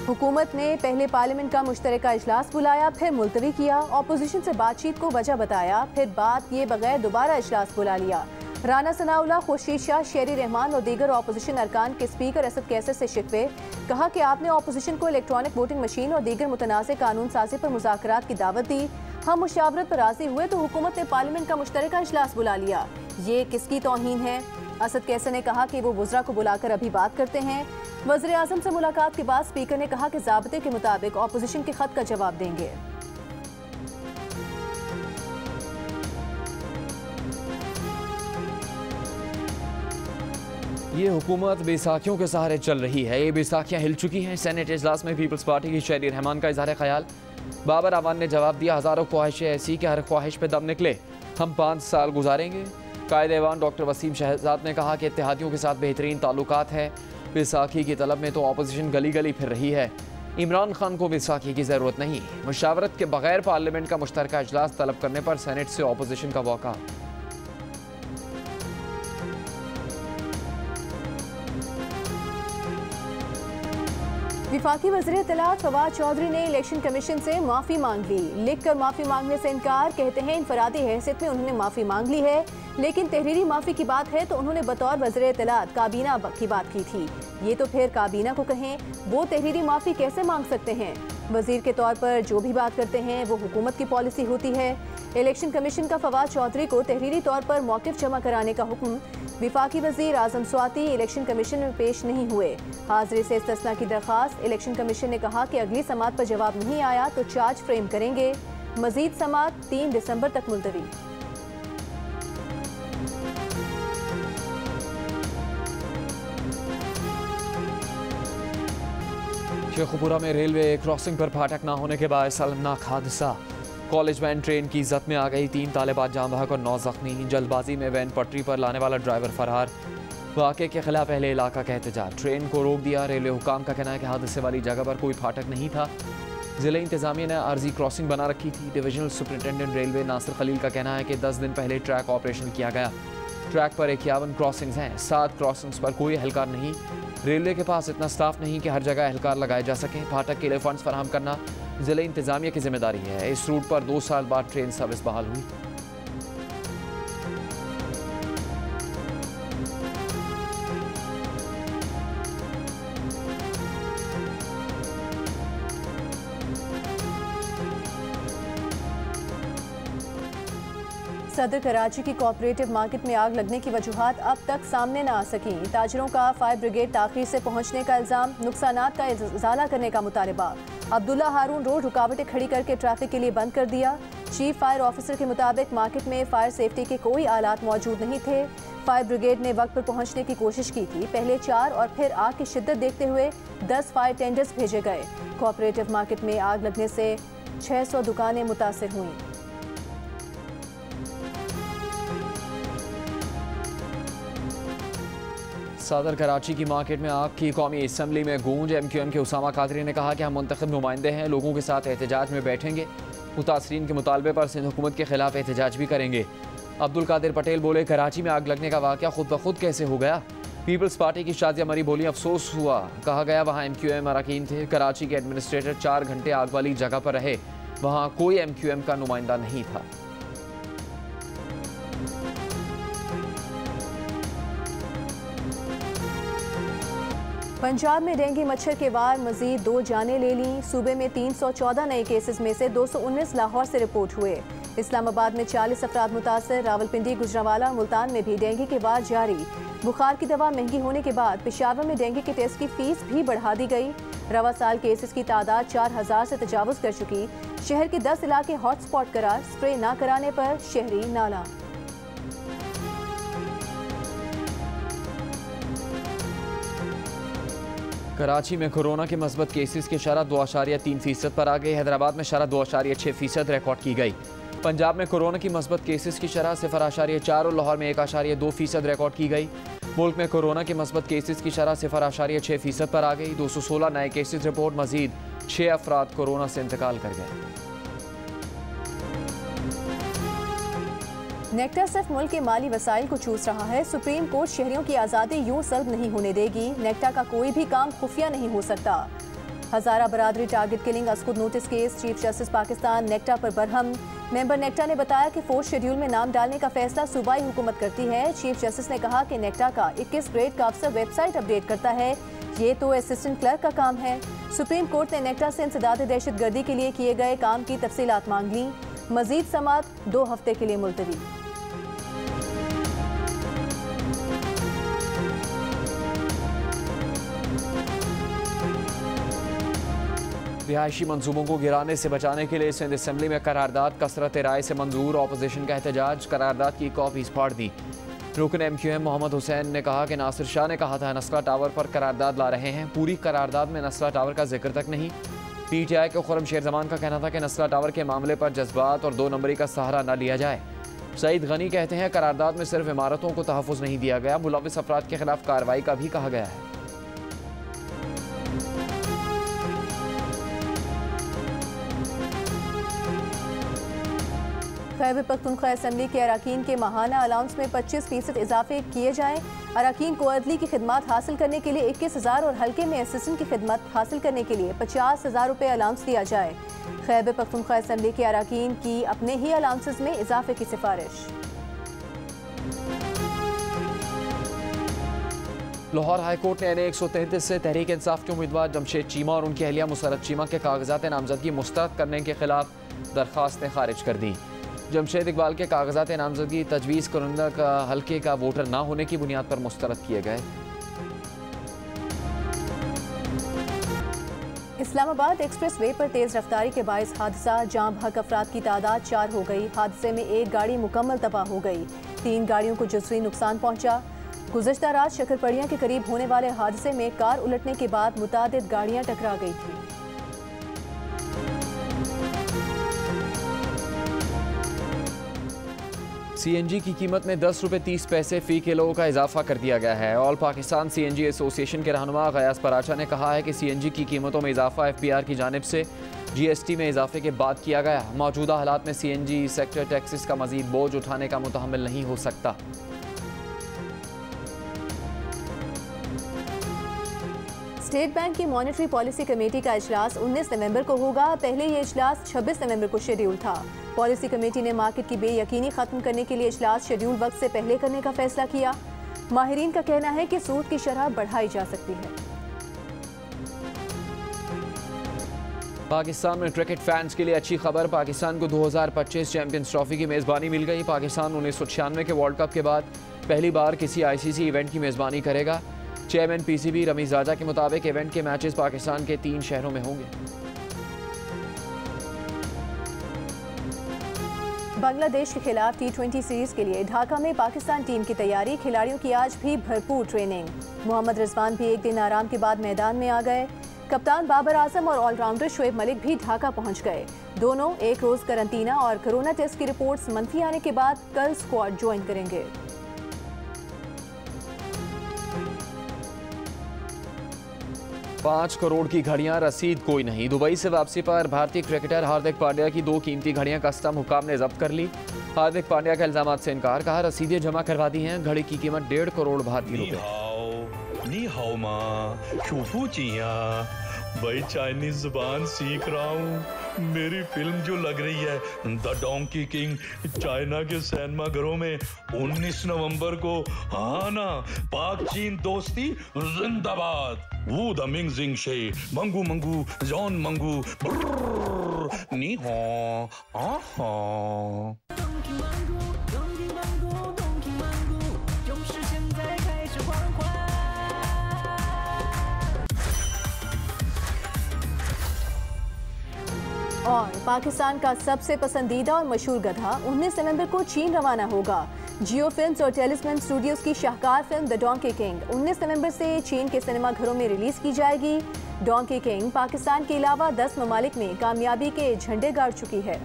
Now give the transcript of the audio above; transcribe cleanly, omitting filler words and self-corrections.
हुकूमत ने पहले पार्लियामेंट का मुश्तरका इजलास बुलाया, फिर मुलतवी किया। अपोजिशन से बातचीत को वजह बताया, फिर बात ये बगैर दोबारा इजलास बुला लिया। राना सनाउल्लाह, खुर्शीद शाह, शेरी रहमान और दीगर अपोजिशन अरकान के स्पीकर असद कैसर से शिकवे। कहा कि आपने अपोजिशन को इलेक्ट्रॉनिक वोटिंग मशीन और दीगर मुतनाज़ कानून साजी पर मुज़ाकरात की दावत दी। हम मुशावरत पर राजी हुए तो हुकूमत ने पार्लियामेंट का मुश्तरका इजलास बुला लिया। ये किसकी तौहीन है? असद कैसर ने कहा कि वो वज़रा को बुलाकर अभी बात करते हैं। वज़ीर आज़म से मुलाकात के बाद स्पीकर ने कहा कि ज़ाब्ते के मुताबिक अपोजिशन के खत का जवाब देंगे। ये हुकूमत बैसाखियों के सहारे चल रही है। ये बैसाखियाँ हिल चुकी हैं। सेनेट इजलास में पीपल्स पार्टी की शेरी रहमान का इज़हार ख्याल। बाबर आवान ने जवाब दिया, हज़ारों ख्वाहिशें ऐसी कि हर ख्वाहिश पे दम निकले। हम 5 साल गुजारेंगे। कायद ऐवान डॉक्टर वसीम शहजाद ने कहा कि इत्तेहादियों के साथ बेहतरीन ताल्लुकात है। बैसाखी की तलब में तो अपोजिशन गली गली फिर रही है। इमरान खान को बैसाखी की ज़रूरत नहीं। मुशावरत के बगैर पार्लियामेंट का मुश्तरका इजलास तलब करने पर सेनेट से अपोजिशन का वॉकआउट। वफाकी वज़ीर इत्तलात फवाद चौधरी ने इलेक्शन कमीशन से माफ़ी मांग ली। लिख कर माफ़ी मांगने से इनकार। कहते हैं इनफरादी हैसियत में उन्होंने माफ़ी मांग ली है, लेकिन तहरीरी माफ़ी की बात है तो उन्होंने बतौर वज़ीर इत्तलात काबीना की बात की थी। ये तो फिर काबीना को कहें, वो तहरीरी माफ़ी कैसे मांग सकते हैं? वज़ीर के तौर पर जो भी बात करते हैं वो हुकूमत की पॉलिसी होती है। इलेक्शन कमीशन का फवाद चौधरी को तहरीरी तौर पर मौक़िफ़ जमा कराने का हुक्म। वफाकी वज़ीर आज़म स्वाति इलेक्शन कमीशन में पेश नहीं हुए। हाज़िरी से इस्तिस्ना की दरख्वास्त। इलेक्शन कमीशन ने कहा कि अगली समात पर जवाब नहीं आया तो चार्ज फ्रेम करेंगे। मज़ीद समात 3 दिसंबर तक मुलतवी। शेखुपुरा में रेलवे क्रॉसिंग पर फाटक न होने के बाद शर्मनाक हादसा। कॉलेज वैन ट्रेन की जद में आ गई। 3 तालिबात जाम बहक और 9 जख्मी। जल्दबाजी में वैन पटरी पर लाने वाला ड्राइवर फरार। वाक़े के खिलाफ अहले इलाका का एहतजाज। ट्रेन को रोक दिया। रेलवे हुकाम का कहना है कि हादसे वाली जगह पर कोई फाटक नहीं था। ज़िला इंतज़ामिया ने आर्जी क्रॉसिंग बना रखी थी। Divisional superintendent railway Nasir Khalil का कहना है कि 10 दिन पहले ट्रैक ऑपरेशन किया गया। ट्रैक पर 51 क्रॉसिंग्स हैं। 7 क्रॉसिंग्स पर कोई एहलकार नहीं। रेलवे के पास इतना स्टाफ नहीं कि हर जगह एहलकार लगाए जा सकें। फाटक के लिए फंड्स फराहम करना ज़िला इंतज़ामिया की जिम्मेदारी है। इस रूट पर 2 साल बाद ट्रेन सर्विस बहाल हुई। सदर कराची की कोऑपरेटिव मार्केट में आग लगने की वजूहात अब तक सामने न आ सकी। ताजरों का फायर ब्रिगेड ताख़ीर से पहुंचने का इल्ज़ाम। नुकसानात का इज़ाला करने का मुतालबा। अब्दुल्ला हारून रोड रुकावटें खड़ी करके ट्रैफिक के लिए बंद कर दिया। चीफ फायर ऑफिसर के मुताबिक मार्केट में फायर सेफ्टी के कोई आलात मौजूद नहीं थे। फायर ब्रिगेड ने वक्त पर पहुंचने की कोशिश की थी। पहले 4 और फिर आग की शिद्दत देखते हुए 10 फायर टेंडर्स भेजे गए। कोऑपरेटिव मार्केट में आग लगने से 600 दुकानें मुतासर हुई। सदर कराची की मार्केट में आग की कौमी असम्बली में गूंज। MQM के उसामा कादरी ने कहा कि हम मुंतखब नुमाइंदे हैं, लोगों के साथ एहतजाज में बैठेंगे। मुतासरीन के मुतालबे पर सिंध हुकूमत के खिलाफ एहतजाज भी करेंगे। अब्दुल कादिर पटेल बोले, कराची में आग लगने का वाक़या खुद ब खुद कैसे हो गया? पीपल्स पार्टी की शादिया मरी बोली, अफसोस हुआ। कहा गया वहाँ MQM अरकान थे। कराची के एडमिनिस्ट्रेटर 4 घंटे आग वाली जगह पर रहे, वहाँ कोई MQM का नुमाइंदा नहीं था। पंजाब में डेंगू मच्छर के वार मजीद 2 जानें ले लीं। सूबे में 314 नए केसेस में से 219 लाहौर से रिपोर्ट हुए। इस्लामाबाद में 40 अफराद मुतासर। रावलपिंडी, गुजरांवाला, मुल्तान में भी डेंगू के वार जारी। बुखार की दवा महंगी होने के बाद पेशावर में डेंगू के टेस्ट की फीस भी बढ़ा दी गई। रवा साल केसेस की तादाद 4000 से तजावुज कर चुकी। शहर के 10 इलाके हॉटस्पॉट करार। स्प्रे न कराने पर शहरी नाला। कराची में कोरोना के मस्बत केसेस की शरह 2.3% पर आ गई। हैदराबाद में शरह 2.6% रिकॉर्ड की गई। पंजाब में कोरोना की मस्बत केसेस की शरह 0.4 और लाहौर में 1.2% रिकॉर्ड की गई। मुल्क में कोरोना के मस्बत केसेस की शरह 0.6% पर आ गई। 216 नए केसेस रिपोर्ट। मजीद 6 अफराद कोरोना से इंतकाल कर गए। नेक्टा सिर्फ मुल्क के माली वसाइल को चूस रहा है। सुप्रीम कोर्ट शहरियों की आज़ादी यूं सल्ब नहीं होने देगी। नेक्टा का कोई भी काम खुफिया नहीं हो सकता। हजारा बरादरी टारगेट किलिंग अस्कुद notice case, chief justice Pakistan नेक्टा पर बरहम। मेंबर नेक्टा ने बताया कि 4th शेड्यूल में नाम डालने का फैसला सूबाई हुकूमत करती है। चीफ जस्टिस ने कहा कि नेक्टा का 21 ग्रेड का अफसर वेबसाइट अपडेट करता है, ये तो असिस्टेंट क्लर्क का काम है। सुप्रीम कोर्ट ने नेक्टा से इंसदाद दहशतगर्दी के लिए किए गए काम की तफसीलात मांग ली। मजीद समात 2 हफ्ते के लिए मुलतवी। रिहायशी मंसूबों को गिराने से बचाने के लिए सिंध असम्बली में करारदाद कसरत राय से मंजूर। ऑपोजिशन का एहतजाज, करारदाद की कॉपीज फाड़ दी। रुकन MQM मोहम्मद हुसैन ने कहा कि नासिर शाह ने कहा था नस्ला टावर पर करारदाद ला रहे हैं, पूरी करारदाद में नस्ला टावर का जिक्र तक नहीं। PTI के खुर्रम शेर जमान का कहना था कि नस्ला टावर के मामले पर जज्बात और 2 नंबरी का सहारा न लिया जाए। सईद गनी कहते हैं करारदाद में सिर्फ इमारतों को तहफ़्फ़ुज़ नहीं दिया गया, मुलविस अफराद के खिलाफ कार्रवाई का भी कहा गया है। खैबर पख्तूनख्वा असम्बली के अरकान के माहाना अलाउंस में 25% इजाफे किए जाएँ। अरकान को अदली की खिदमत हासिल करने के लिए 21,000 और हल्के में असिस्टेंट की खिदमत हासिल करने के लिए 50,000 रुपये अलाउंस दिया जाए। खैबर पख्तूनख्वा असम्बली के अरकान की अपने ही अलाउंसेस में इजाफे की सिफारिश। लाहौर हाई कोर्ट ने NA 133 से तहरीक इंसाफ के उम्मीदवार जमशेद चीमा और उनकी अहलिया मुसरत चीमा के कागजात नामजदगी मुस्तरद करने के खिलाफ दरख्वास्तें खारिज कर दी। जमशेद इकबाल के कागजात नामजदगी तजवीज़ कुरंदा का हल्के का वोटर ना होने की बुनियाद पर मुस्तरद किए गए। इस्लामाबाद एक्सप्रेस वे पर तेज रफ्तारी के बायस हादसा, जाम बहक अफराद की तादाद 4 हो गई। हादसे में एक गाड़ी मुकम्मल तबाह हो गई, 3 गाड़ियों को जुज़वी नुकसान पहुंचा। गुज़श्ता रात शक्करपड़िया के करीब होने वाले हादसे में कार उलटने के बाद मुतादिद गाड़ियां टकरा गई थी। CNG की कीमत में 10 रुपये 30 पैसे फ़ी किलो का इजाफा कर दिया गया है। ऑल पाकिस्तान CNG एसोसिएशन के रहनुमा गयास पराचा ने कहा है कि CNG की कीमतों में इजाफा FPR की जानिब से GST में इजाफे के बाद किया गया। मौजूदा हालात में CNG सेक्टर टैक्सेस का मजीद बोझ उठाने का मुतहम्मिल नहीं हो सकता। स्टेट बैंक की मॉनेटरी पॉलिसी कमेटी का इजलास 19 नवंबर को होगा। पहले ये इजलास 26 नवंबर को शेड्यूल था। पॉलिसी कमेटी ने मार्केट की बेयकीनी खत्म करने के लिए इजलास शेड्यूल वक्त से पहले करने का फैसला किया। माहिरीन का कहना है कि सूद की शरह बढ़ाई जा सकती है। पाकिस्तान में क्रिकेट फैंस के लिए अच्छी खबर, पाकिस्तान को 2025 चैंपियंस ट्रॉफी की मेज़बानी मिल गई। पाकिस्तान 1996 के वर्ल्ड कप के बाद पहली बार किसी ICC इवेंट की मेज़बानी करेगा। चेयरमैन PCB रमीज राजा के मुताबिक इवेंट के मैचेस पाकिस्तान के 3 शहरों में होंगे। बांग्लादेश के खिलाफ T20 सीरीज के लिए ढाका में पाकिस्तान टीम की तैयारी, खिलाड़ियों की आज भी भरपूर ट्रेनिंग। मोहम्मद रिजवान भी एक दिन आराम के बाद मैदान में आ गए। कप्तान बाबर आजम और ऑलराउंडर शोएब मलिक भी ढाका पहुंच गए। दोनों एक रोज करंटीना और कोरोना टेस्ट की रिपोर्ट्स मंफी आने के बाद कल स्क्वाड ज्वाइन करेंगे। पाँच करोड़ की घड़ियां, रसीद कोई नहीं। दुबई से वापसी पर भारतीय क्रिकेटर हार्दिक पांड्या की 2 कीमती घड़ियां कस्टम हुकाम ने जब्त कर ली। हार्दिक पांड्या का इल्जामात से इनकार, कहा रसीदें जमा करवा दी हैं। घड़ी की कीमत 1.5 करोड़ भारतीय रुपए। भाई चाइनीज जुबान सीख रहा हूँ। मेरी फिल्म जो लग रही है द डोंकी किंग चाइना के सिनेमा घरों में 19 नवंबर को। हाँ ना, पाक चीन दोस्ती जिंदाबाद। वू द मिंग जिंग शे मंगू मंगू जॉन मंगू नी हो आहा। और पाकिस्तान का सबसे पसंदीदा और मशहूर गधा 19 नवंबर को चीन रवाना होगा। जियो फिल्म्स और टेलीस्मैन स्टूडियोज की शाहकार फिल्म द डोंकी किंग 19 नवंबर से चीन के सिनेमा घरों में रिलीज की जाएगी। डोंकी किंग पाकिस्तान के अलावा 10 ममालिक में कामयाबी के झंडे गाड़ चुकी है।